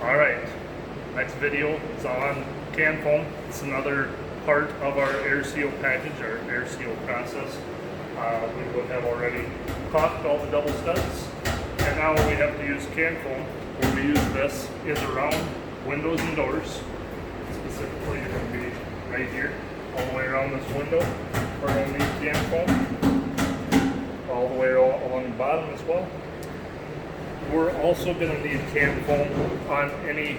Alright, next video is on can foam. It's another part of our air seal package, our air seal process. We would have already caulked all the double studs, and now we have to use can foam. Where we use this is around windows and doors. Specifically, it's going to be right here, all the way around this window. We're going to need can foam, all the way along the bottom as well. We're also going to need can foam on any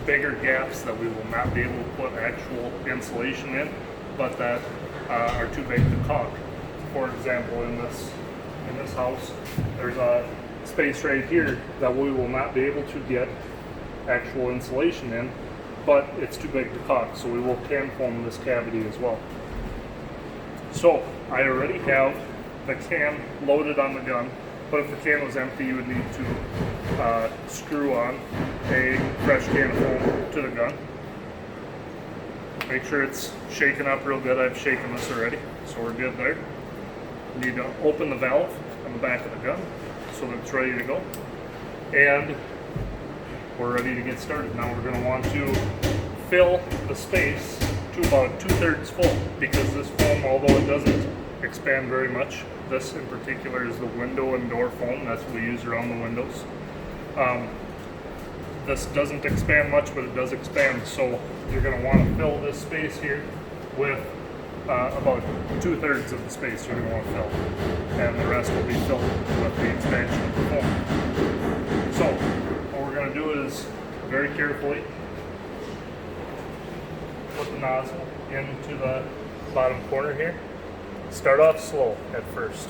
bigger gaps that we will not be able to put actual insulation in, but that are too big to caulk. For example, in this house, there's a space right here that we will not be able to get actual insulation in, but it's too big to caulk, so we will can foam this cavity as well. So I already have the can loaded on the gun. But if the can was empty, you would need to screw on a fresh can of foam to the gun. Make sure it's shaken up real good. I've shaken this already, so we're good there. You need to open the valve on the back of the gun so that it's ready to go. And we're ready to get started. Now we're going to want to fill the space to about 2/3 full, because this foam, although it doesn't expand very much, this in particular is the window and door foam. That's what we use around the windows. This doesn't expand much, but it does expand, so you're going to want to fill this space here with about 2/3 of the space you're going to want to fill, and the rest will be filled with the expansion of the foam. So what we're going to do is very carefully put the nozzle into the bottom corner here. Start off slow at first.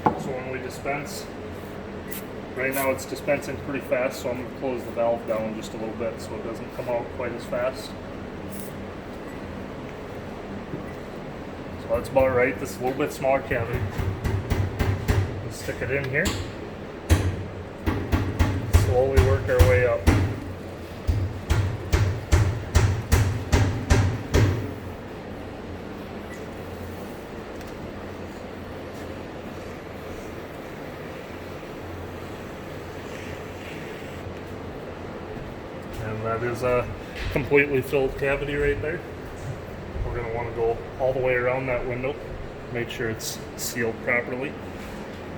So when we dispense, right now it's dispensing pretty fast, so I'm going to close the valve down just a little bit so it doesn't come out quite as fast. So that's about right. This is a little bit smaller cavity. We'll stick it in here. Slowly work our way up. And that is a completely filled cavity right there. We're going to want to go all the way around that window, make sure it's sealed properly.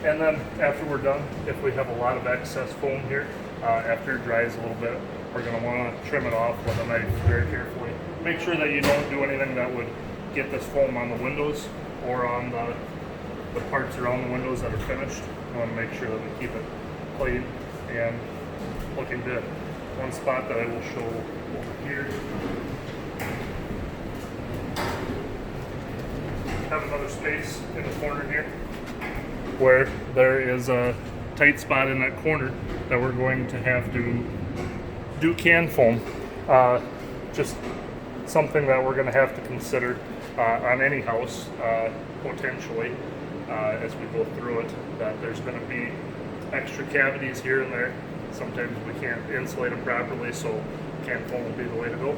And then after we're done, if we have a lot of excess foam here, after it dries a little bit, we're going to want to trim it off with a knife very carefully. Make sure that you don't do anything that would get this foam on the windows or on the parts around the windows that are finished. We want to make sure that we keep it clean and looking good. One spot that I will show over here. Have another space in the corner here where there is a tight spot in that corner that we're going to have to do can foam. Just something that we're going to have to consider on any house potentially as we go through it, that there's going to be extra cavities here and there. Sometimes we can't insulate them properly, so can foam will be the way to go.